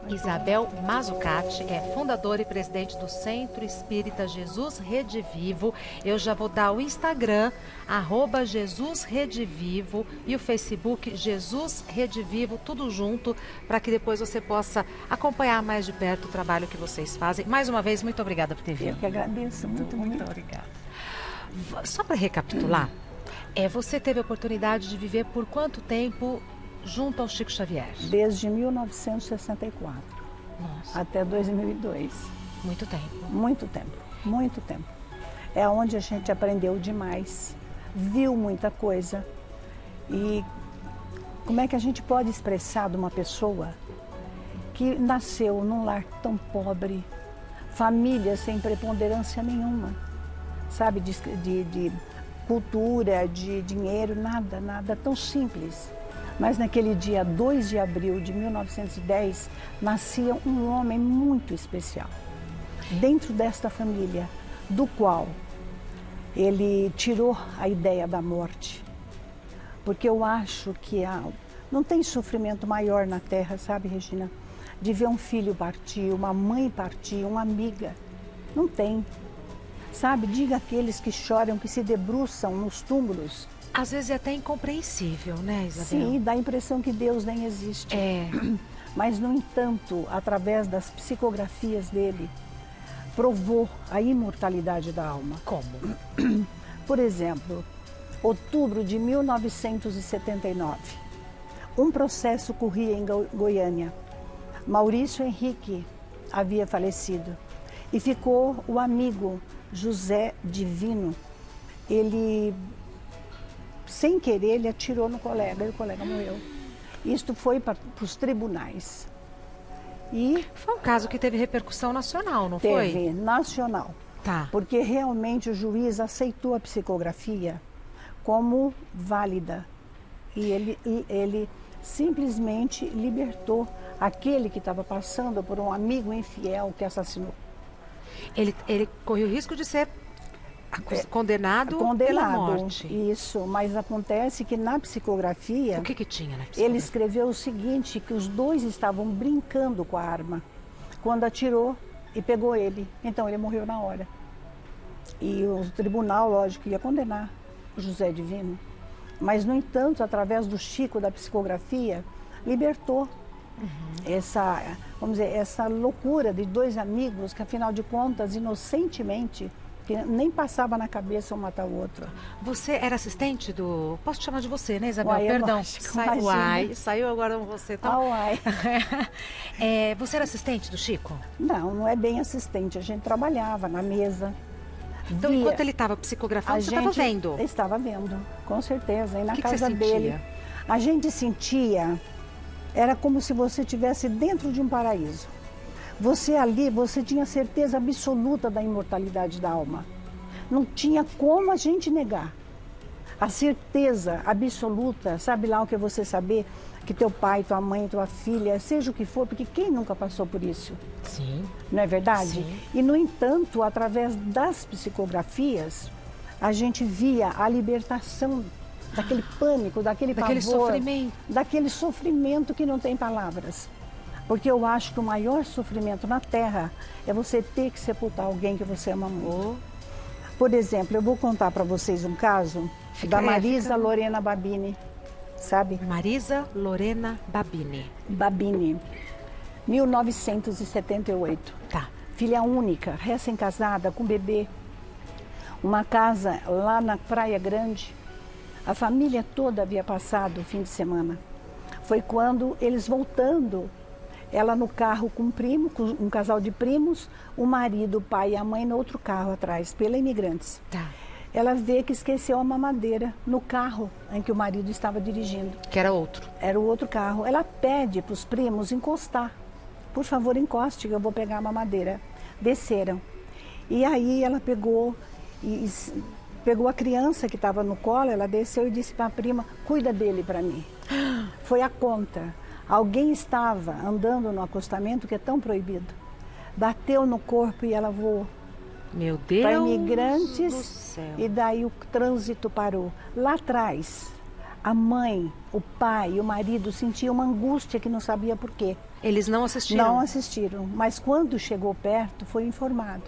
Isabel Mazzucati é fundadora e presidente do Centro Espírita Jesus Rede Vivo. Eu já vou dar o Instagram, @JesusRedeVivo, e o Facebook Jesus Rede Vivo, tudo junto, para que depois você possa acompanhar mais de perto o trabalho que vocês fazem. Mais uma vez, muito obrigada por ter vindo. Eu que agradeço, muito obrigada. Só para recapitular, você teve a oportunidade de viver por quanto tempo junto ao Chico Xavier? Desde 1964. Nossa. Até 2002. Muito tempo. Muito tempo, muito tempo. É onde a gente aprendeu demais, viu muita coisa. E como é que a gente pode expressar de uma pessoa que nasceu num lar tão pobre, família sem preponderância nenhuma, sabe, de cultura, de dinheiro, nada, tão simples. Mas naquele dia 2 de abril de 1910, nascia um homem muito especial. Dentro desta família, do qual ele tirou a ideia da morte. Porque eu acho que não tem sofrimento maior na Terra, sabe, Regina? De ver um filho partir, uma mãe partir, uma amiga. Não tem. Sabe, diga aqueles que choram, que se debruçam nos túmulos. Às vezes é até incompreensível, né, Isabel? Sim, dá a impressão que Deus nem existe. Mas, no entanto, através das psicografias dele, provou a imortalidade da alma. Como? Por exemplo, outubro de 1979, um processo corria em Goiânia. Maurício Henrique havia falecido e ficou o amigo José Divino. Ele, sem querer, ele atirou no colega e o colega morreu. Isto foi para os tribunais. E foi um caso que teve repercussão nacional, não foi? Teve, nacional. Tá. Porque realmente o juiz aceitou a psicografia como válida. E ele simplesmente libertou aquele que estava passando por um amigo infiel que assassinou. Ele correu o risco de ser condenado pela morte. Isso, mas acontece que na psicografia... O que tinha na psicografia? Ele escreveu o seguinte, que os dois estavam brincando com a arma, quando atirou e pegou ele. Então ele morreu na hora. E o tribunal, lógico, ia condenar o José Divino. Mas, no entanto, através do Chico, da psicografia, libertou essa loucura de dois amigos que, afinal de contas, inocentemente, que nem passava na cabeça um matar o outro. Você era assistente do... Posso te chamar de você, né, Isabel? Uai, perdão. Uai, saiu agora você. Tá? Uai. Você era assistente do Chico? Não é bem assistente. A gente trabalhava na mesa. Então, enquanto ele estava psicografando, você estava vendo? Estava vendo, com certeza. E na casa dele, a gente sentia... Era como se você estivesse dentro de um paraíso. Você ali, você tinha certeza absoluta da imortalidade da alma. Não tinha como a gente negar. A certeza absoluta, sabe lá o que é você saber que teu pai, tua mãe, tua filha, seja o que for, porque quem nunca passou por isso? Sim. Não é verdade? Sim. E, no entanto, através das psicografias, a gente via a libertação daquele pânico, daquele pavor, sofrimento. daquele sofrimento que não tem palavras. Porque eu acho que o maior sofrimento na Terra é você ter que sepultar alguém que você ama muito. Por exemplo, eu vou contar para vocês um caso da Marisa Lorena Babini, sabe? Marisa Lorena Babini. Babini, 1978. Tá. Filha única, recém-casada, com bebê. Uma casa lá na Praia Grande. A família toda havia passado o fim de semana. Foi quando eles voltando, ela no carro com um primo, com um casal de primos, o marido, o pai e a mãe no outro carro atrás, pela Imigrantes. Tá. Ela vê que esqueceu a mamadeira no carro em que o marido estava dirigindo. Que era outro. Era o outro carro. Ela pede para os primos encostar. Por favor, encoste que eu vou pegar a mamadeira. Desceram. E aí ela pegou a criança que estava no colo, ela desceu e disse para a prima, cuida dele para mim. Foi a conta. Alguém estava andando no acostamento, que é tão proibido. Bateu no corpo e ela voou. Meu Deus para Imigrantes do céu. E daí o trânsito parou. Lá atrás, a mãe, o pai e o marido sentiam uma angústia que não sabia por quê. Eles não assistiram? Não assistiram, mas quando chegou perto, foi informado.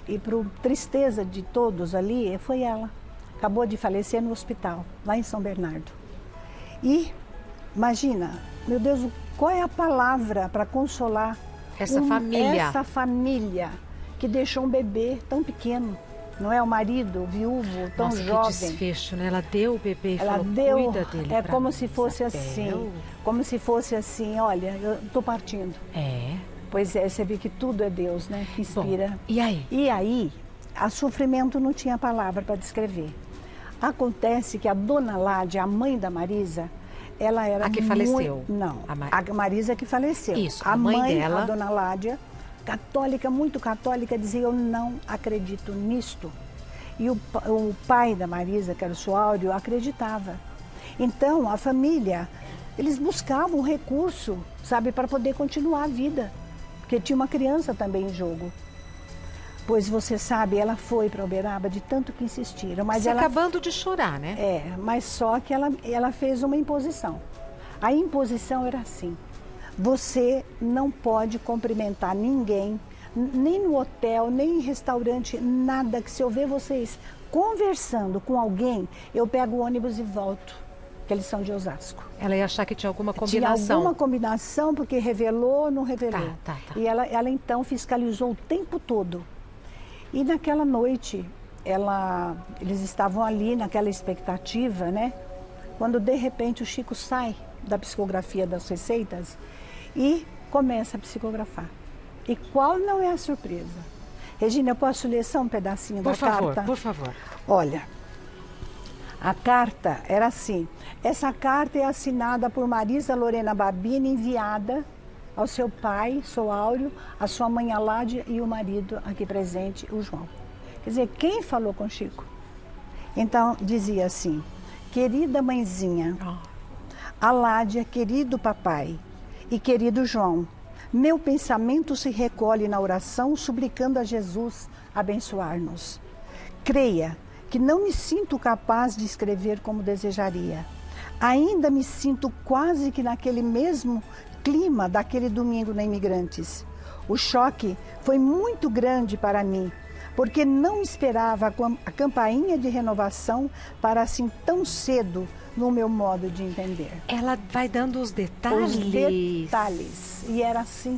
E para tristeza de todos ali, foi ela. Acabou de falecer no hospital, lá em São Bernardo. E, imagina, meu Deus, qual é a palavra para consolar essa família? Essa família que deixou um bebê tão pequeno. Não é o marido, viúvo, tão Nossa, jovem. que desfecho, né? Ela deu o bebê e Ela falou, deu, cuida dele. é pra como mim, se fosse Isabel. assim, como se fosse assim, olha, eu tô partindo. É. Pois é, você vê que tudo é Deus, né, que inspira. Bom, e aí? E aí, a sofrimento não tinha palavra para descrever. Acontece que a dona Ládia, a mãe da Marisa, ela era A que faleceu? Não, A a Marisa que faleceu. Isso, a mãe dela. A dona Ládia, católica, muito católica, dizia, eu não acredito nisto. E o pai da Marisa, que era o seu Áureo, acreditava. Então, a família, eles buscavam recurso, sabe, para poder continuar a vida. Porque tinha uma criança também em jogo. Pois você sabe, ela foi para Uberaba de tanto que insistiram. Mas Você ela, acabando de chorar, né? É, mas só que ela fez uma imposição. A imposição era assim, você não pode cumprimentar ninguém, nem no hotel, nem em restaurante, nada, que se eu ver vocês conversando com alguém, eu pego o ônibus e volto, que eles são de Osasco. Ela ia achar que tinha alguma combinação. Tinha alguma combinação, porque revelou ou não revelou. Tá. E ela então fiscalizou o tempo todo. E naquela noite, eles estavam ali naquela expectativa, né? Quando de repente o Chico sai da psicografia das receitas e começa a psicografar. E qual não é a surpresa? Regina, eu posso ler só um pedacinho da carta? Por favor. Olha, a carta era assim. Essa carta é assinada por Marisa Lorena Babini, enviada ao seu pai, seu Áureo, a sua mãe Aládia e o marido aqui presente, o João. Quer dizer, quem falou com Chico? Então, dizia assim, querida mãezinha, Aládia, querido papai e querido João, meu pensamento se recolhe na oração, suplicando a Jesus abençoar-nos. Creia que não me sinto capaz de escrever como desejaria. Ainda me sinto quase que naquele mesmo clima daquele domingo na Imigrantes. O choque foi muito grande para mim, porque não esperava a campainha de renovação para assim tão cedo no meu modo de entender. Ela vai dando os detalhes. Os detalhes. E era assim.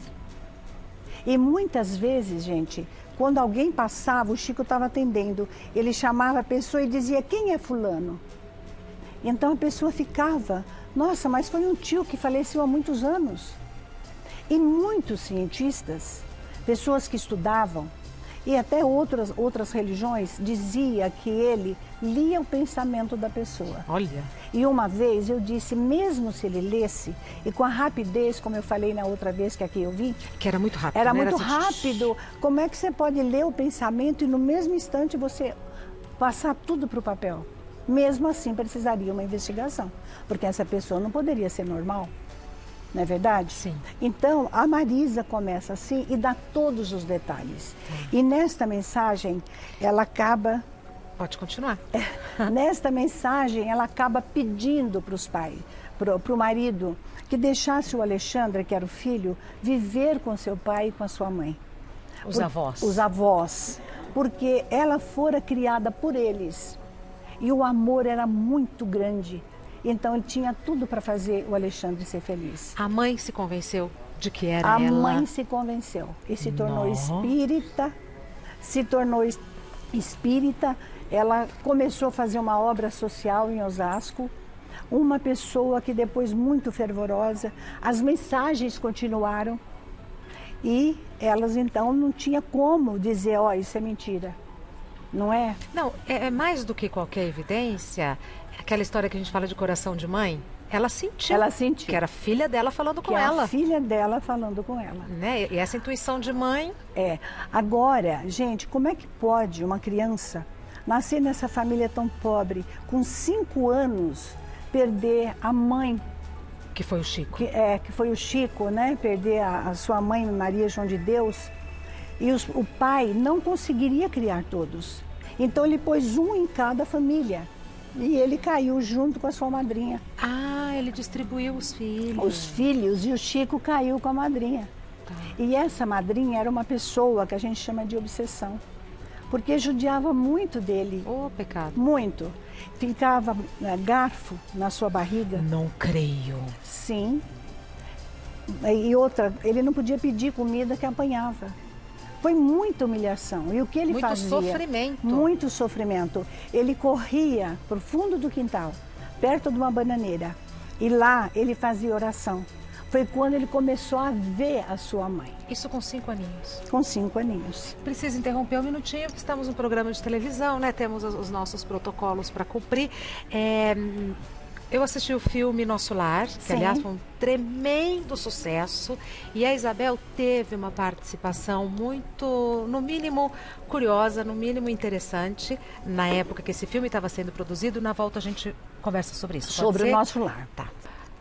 E muitas vezes, gente, quando alguém passava, o Chico estava atendendo, ele chamava a pessoa e dizia, quem é fulano? Então a pessoa ficava, nossa, mas foi um tio que faleceu há muitos anos. E muitos cientistas, pessoas que estudavam, e até outras religiões, dizia que ele lia o pensamento da pessoa. Olha. E uma vez eu disse, mesmo se ele lesse, e com a rapidez, como eu falei na outra vez que aqui eu vi... Que era muito rápido, Era né? muito assim, rápido. Como é que você pode ler o pensamento e no mesmo instante você passar tudo para o papel? Mesmo assim, precisaria uma investigação, porque essa pessoa não poderia ser normal. Não é verdade? Sim. Então, a Marisa começa assim e dá todos os detalhes. E nesta mensagem, ela acaba... Pode continuar. Nesta mensagem, ela acaba pedindo para os pais, para o marido, que deixasse o Alexandre, que era o filho, viver com seu pai e com a sua mãe. Os avós. Os avós. Porque ela fora criada por eles. E o amor era muito grande. Então, ele tinha tudo para fazer o Alexandre ser feliz. A mãe se convenceu de que era ela? A mãe se convenceu e se tornou espírita. Se tornou espírita. Ela começou a fazer uma obra social em Osasco. Uma pessoa que depois muito fervorosa. As mensagens continuaram. E elas, então, não tinha como dizer, ó, isso é mentira. Não é? Não, é mais do que qualquer evidência. Aquela história que a gente fala de coração de mãe, ela sentiu. Ela sentiu. Que era a filha dela falando com que ela. A filha dela falando com ela. Né? E essa intuição de mãe... É. Agora, gente, como é que pode uma criança nascer nessa família tão pobre, com 5 anos, perder a mãe? Que foi o Chico. Que foi o Chico, né? Perder a sua mãe, Maria João de Deus. E o pai não conseguiria criar todos. Então ele pôs um em cada família. E ele caiu junto com a sua madrinha. Ah, ele distribuiu os filhos. Os filhos, e o Chico caiu com a madrinha. Tá. E essa madrinha era uma pessoa que a gente chama de obsessão, porque judiava muito dele, Ô, pecado. muito. Ficava garfo na sua barriga, Não creio. sim. E outra, ele não podia pedir comida que apanhava. Foi muita humilhação. E o que ele Muito fazia? sofrimento. Muito sofrimento. Ele corria para o fundo do quintal, perto de uma bananeira. E lá ele fazia oração. Foi quando ele começou a ver a sua mãe, Isso com 5 aninhos. com 5 aninhos. Preciso interromper um minutinho, porque estamos num programa de televisão, né? Temos os nossos protocolos para cumprir. Eu assisti o filme Nosso Lar, que Sim. aliás foi um tremendo sucesso, e a Isabel teve uma participação muito, no mínimo, curiosa, no mínimo interessante, na época que esse filme estava sendo produzido. Na volta a gente conversa sobre isso. Pode Sobre ser? o Nosso Lar. Tá.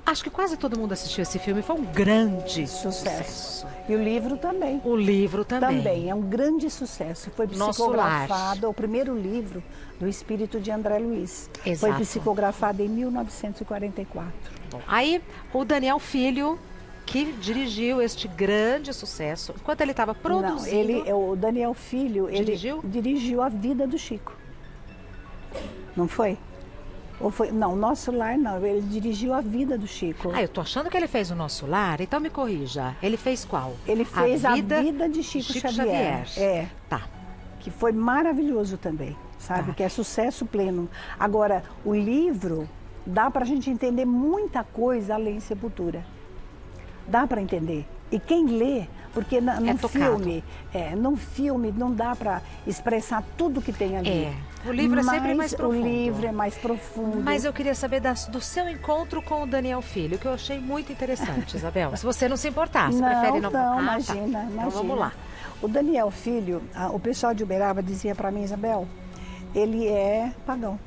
Acho que quase todo mundo assistiu esse filme, foi um grande Sucesso. E o livro também. O livro também. Também, é um grande sucesso. Foi Nosso psicografado, é o primeiro livro do espírito de André Luiz. Exato. Foi psicografado em 1944. Bom, aí o Daniel Filho, que dirigiu este grande sucesso, enquanto ele estava produzindo... Não, o Daniel Filho, Dirigiu? ele dirigiu a vida do Chico. Não foi? Ou foi? Não, Nosso Lar não, ele dirigiu a vida do Chico. Ah, eu tô achando que ele fez o Nosso Lar, então me corrija. Ele fez qual? Ele fez a vida de Chico Xavier. É, Tá. que foi maravilhoso também, sabe? Tá. Que é sucesso pleno. Agora, o livro, dá para a gente entender muita coisa além de Sepultura. Dá para entender. E quem lê, porque no filme não dá para expressar tudo que tem ali. É. O livro é sempre mais profundo. O livro é mais profundo. Mas eu queria saber do seu encontro com o Daniel Filho, que eu achei muito interessante, Isabel. Se você não se importar, se prefere não... Não, Ah, imagina, tá. imagina. Então vamos lá. O Daniel Filho, o pessoal de Uberaba dizia para mim, Isabel, ele é pagão.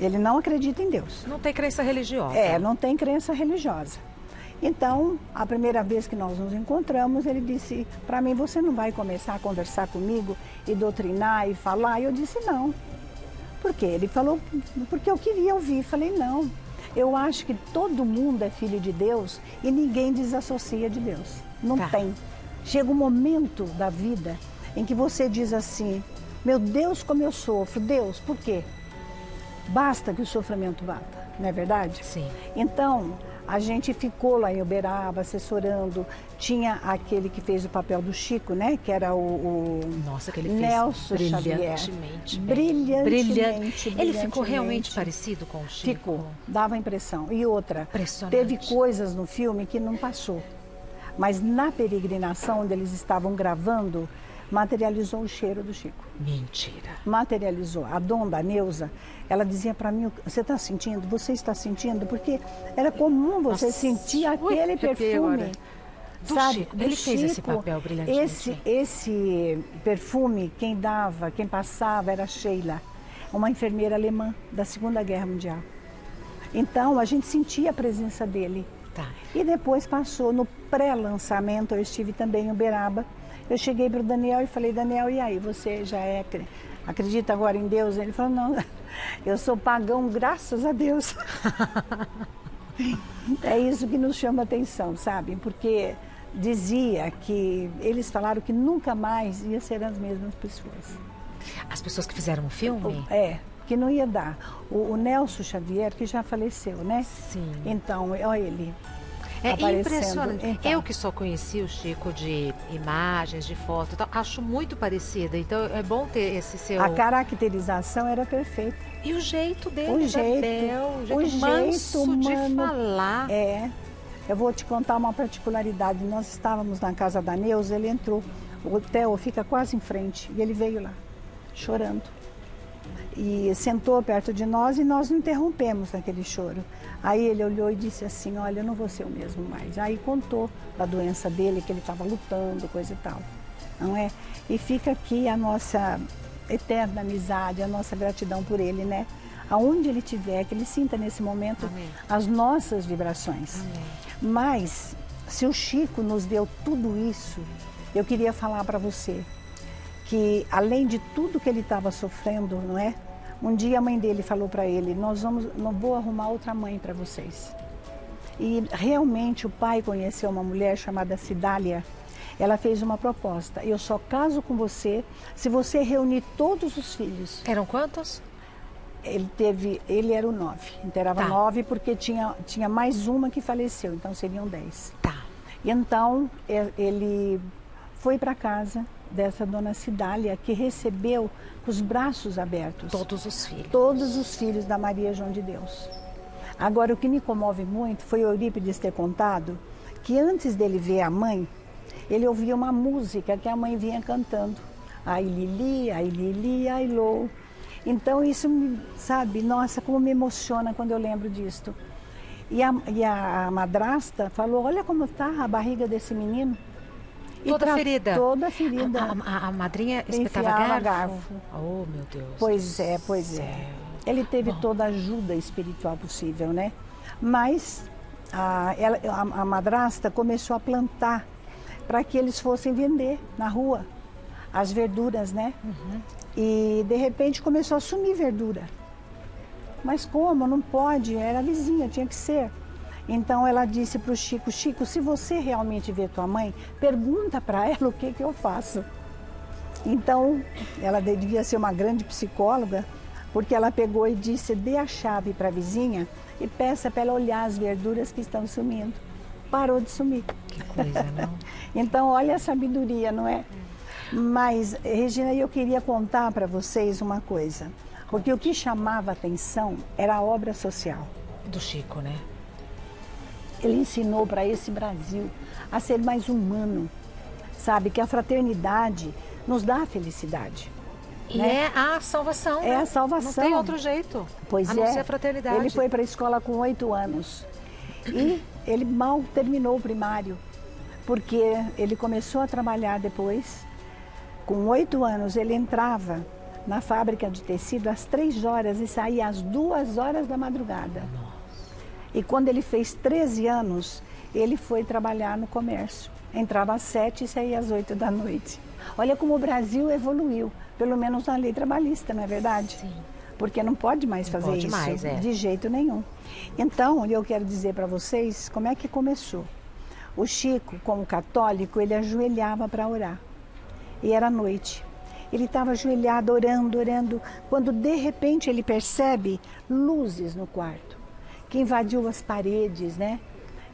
Ele não acredita em Deus. Não tem crença religiosa. Não tem crença religiosa. Então, a primeira vez que nós nos encontramos, ele disse para mim, você não vai começar a conversar comigo e doutrinar e falar? E eu disse, não. Por quê? Ele falou, porque eu queria ouvir. Falei, não. Eu acho que todo mundo é filho de Deus e ninguém desassocia de Deus. Não tem. Chega um momento da vida em que você diz assim, meu Deus, como eu sofro. Deus, por quê? Basta que o sofrimento bata, não é verdade? Sim. Então, a gente ficou lá em Uberaba assessorando. Tinha aquele que fez o papel do Chico, né? Que era o Nossa, que ele fez Nelson Xavier. brilhantemente. Brilhantemente. Ele ficou realmente parecido com o Chico? Ficou, dava a impressão. E outra, Impressionante. teve coisas no filme que não passou. Mas na peregrinação, onde eles estavam gravando, materializou o cheiro do Chico. Mentira. Materializou. A dona Neuza, ela dizia para mim, você está sentindo? Você está sentindo? Porque era comum você Nossa. sentir aquele Arrepiei perfume. agora. Do Sabe? Chico. Do Ele fez esse Chico. papel brilhantemente. Esse perfume, quem dava, quem passava era Sheila, uma enfermeira alemã da Segunda Guerra Mundial. Então, a gente sentia a presença dele. Tá. E depois passou, no pré-lançamento, eu estive também em Uberaba. Eu cheguei para o Daniel e falei, Daniel, e aí, você já acredita agora em Deus? Ele falou, não, eu sou pagão, graças a Deus. É isso que nos chama atenção, sabe? Porque dizia que eles falaram que nunca mais ia ser as mesmas pessoas. As pessoas que fizeram o filme? Que não ia dar. O Nelson Xavier, que já faleceu, né? Sim. Então, olha ele. É aparecendo. impressionante. Então, Eu que só conheci o Chico de imagens, de foto, e tal, acho muito parecida. Então é bom ter esse seu... a caracterização era perfeita. E o jeito dele, O jeito, Isabel, o jeito manso de humano. falar. Eu vou te contar uma particularidade. Nós estávamos na casa da Neuza, ele entrou. O hotel fica quase em frente e ele veio lá, chorando. E sentou perto de nós e nós não interrompemos aquele choro. Aí ele olhou e disse assim, olha, eu não vou ser o mesmo mais. Aí contou da doença dele, que ele estava lutando, coisa e tal. Não é? E fica aqui a nossa eterna amizade, a nossa gratidão por ele, né? Aonde ele estiver, que ele sinta nesse momento Amém. as nossas vibrações. Amém. Mas, se o Chico nos deu tudo isso, eu queria falar para você que, além de tudo que ele estava sofrendo, não é? Um dia a mãe dele falou para ele, não vou arrumar outra mãe para vocês. E realmente o pai conheceu uma mulher chamada Cidália. Ela fez uma proposta, eu só caso com você se você reunir todos os filhos. Eram quantos? Ele era o 9, então era Tá. 9 porque tinha mais uma que faleceu, então seriam 10. Tá. Então ele foi para casa dessa dona Cidália, que recebeu com os braços abertos Todos os filhos. todos os filhos da Maria João de Deus. Agora, o que me comove muito foi o Eurípides ter contado que antes dele ver a mãe, ele ouvia uma música que a mãe vinha cantando. Ai Lili, ai Lili, ai Lou. Então isso, sabe, nossa, como me emociona quando eu lembro disto. E a madrasta falou, olha como está a barriga desse menino. E Toda ferida. Toda ferida. A madrinha espetava Enfiava garfo? Oh, meu Deus. Pois é, pois é. Ele teve toda a ajuda espiritual possível, né? Mas a madrasta começou a plantar para que eles fossem vender na rua as verduras, né? Uhum. E de repente começou a sumir verdura. Mas como? Não pode, era a vizinha, tinha que ser. Então ela disse para o Chico, Chico, se você realmente vê tua mãe, pergunta para ela o que eu faço. Então, ela devia ser uma grande psicóloga, porque ela pegou e disse, dê a chave para a vizinha e peça para ela olhar as verduras que estão sumindo. Parou de sumir. Que coisa, não? Então, olha a sabedoria, não é? Mas, Regina, eu queria contar para vocês uma coisa. Porque o que chamava atenção era a obra social. Do Chico, né? Ele ensinou para esse Brasil a ser mais humano. Sabe, que a fraternidade nos dá a felicidade. E né? é a salvação. É né? a salvação. Não tem outro jeito. Pois a não é. ser a fraternidade. Ele foi para a escola com 8 anos. E ele mal terminou o primário. Porque ele começou a trabalhar depois. Com 8 anos, ele entrava na fábrica de tecido às 3 horas e saía às 2 horas da madrugada. Nossa. E quando ele fez 13 anos, ele foi trabalhar no comércio. Entrava às 7 e saía às 8 da noite. Olha como o Brasil evoluiu, pelo menos na lei trabalhista, não é verdade? Sim. Porque não pode mais fazer pode isso, mais, é. de jeito nenhum. Então, eu quero dizer para vocês como é que começou. O Chico, como católico, ele ajoelhava para orar. E era noite. Ele estava ajoelhado, orando, orando, quando de repente ele percebe luzes no quarto, que invadiu as paredes, né?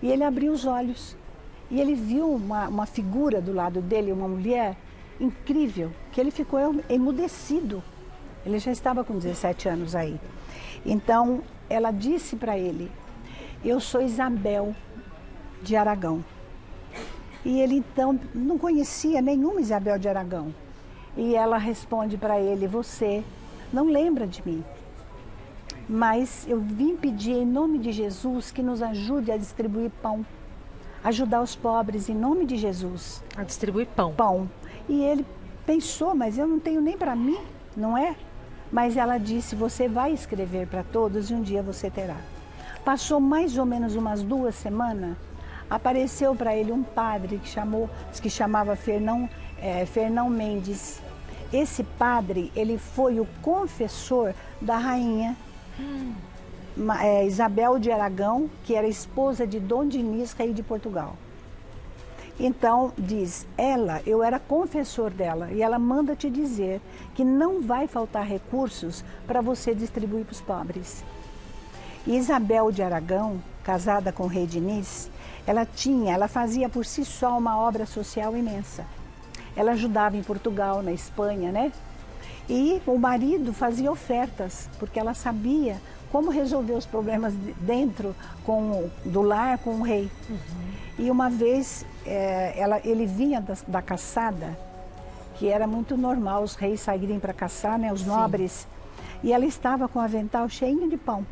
E ele abriu os olhos. E ele viu uma figura do lado dele, uma mulher incrível, que ele ficou emudecido. Ele já estava com 17 anos aí. Então, ela disse para ele, eu sou Isabel de Aragão. E ele então não conhecia nenhuma Isabel de Aragão. E ela responde para ele, você não lembra de mim, mas eu vim pedir em nome de Jesus que nos ajude a distribuir pão, ajudar os pobres em nome de Jesus. A distribuir pão. Pão. E ele pensou, mas eu não tenho nem para mim, não é? Mas ela disse, você vai escrever para todos e um dia você terá. Passou mais ou menos umas 2 semanas, apareceu para ele um padre que chamava Fernão Mendes. Esse padre, ele foi o confessor da rainha Isabel de Aragão, que era esposa de Dom Dinis, rei de Portugal. Então, diz, eu era confessor dela, e ela manda te dizer que não vai faltar recursos para você distribuir para os pobres. E Isabel de Aragão, casada com o rei Dinis, ela fazia por si só uma obra social imensa. Ela ajudava em Portugal, na Espanha, né? E o marido fazia ofertas, porque ela sabia como resolver os problemas dentro do lar com o rei. Uhum. E uma vez ele vinha da caçada, que era muito normal os reis saírem para caçar, né? Os nobres. E ela estava com o avental cheio de pão.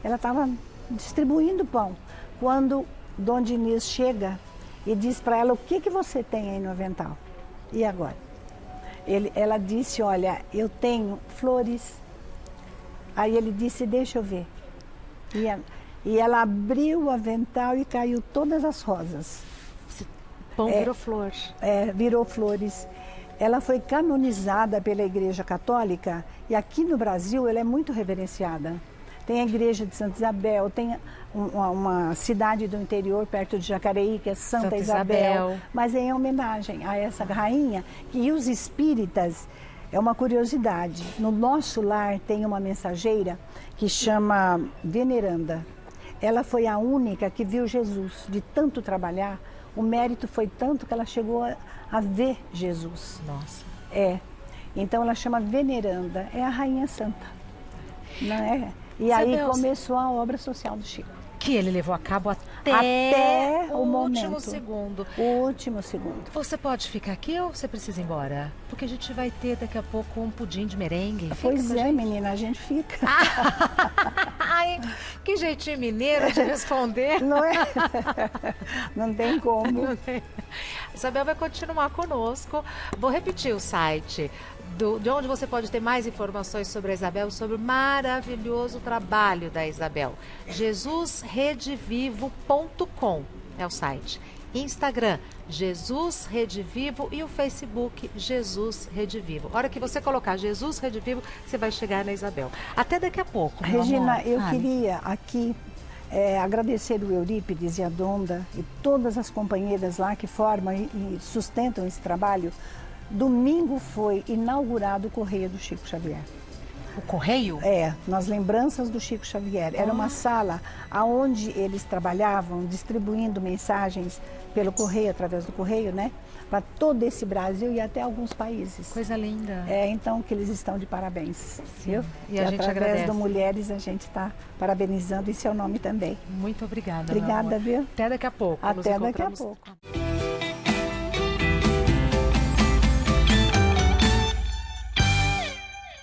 Ela estava distribuindo pão. Quando Dom Dinis chega e diz para ela, o que você tem aí no avental? E agora? Ela disse, olha, eu tenho flores. Aí ele disse, deixa eu ver. E ela abriu o avental e caiu todas as rosas. Esse pão virou flor. Virou flores. Ela foi canonizada pela Igreja Católica e aqui no Brasil ela é muito reverenciada. Tem a igreja de Santa Isabel, tem uma cidade do interior perto de Jacareí, que é Santa Isabel, mas é em homenagem a essa rainha. E os espíritas, é uma curiosidade, no nosso lar tem uma mensageira que chama Veneranda. Ela foi a única que viu Jesus, de tanto trabalhar, o mérito foi tanto que ela chegou a ver Jesus. Nossa. Então ela chama Veneranda, é a rainha santa, não é? E Isabel, aí começou a obra social do Chico. Que ele levou a cabo até o último segundo. O último segundo. Você pode ficar aqui ou você precisa ir embora? Porque a gente vai ter daqui a pouco um pudim de merengue. Pois é, menina, a gente fica. Ai, que jeitinho mineiro de responder. Não é? Não tem como. Não tem. Isabel vai continuar conosco. Vou repetir o site de onde você pode ter mais informações sobre a Isabel, sobre o maravilhoso trabalho da Isabel. JesusRedeVivo.com é o site. Instagram, Jesus Rede Vivo, e o Facebook, Jesus Rede Vivo. A hora que você colocar Jesus Rede Vivo, você vai chegar na Isabel. Até daqui a pouco. Regina, eu queria aqui agradecer o Eurípides e a Donda e todas as companheiras lá que formam e sustentam esse trabalho. Domingo foi inaugurado o Correio do Chico Xavier. O Correio? Nas lembranças do Chico Xavier. Era uma sala onde eles trabalhavam, distribuindo mensagens pelo Correio, através do Correio, né? Para todo esse Brasil e até alguns países. Coisa linda. Então que eles estão de parabéns. Viu? E a gente através agradece. do Mulheres a gente está parabenizando, e seu nome também. Muito obrigada. Obrigada, viu? Até daqui a pouco. Até daqui a pouco.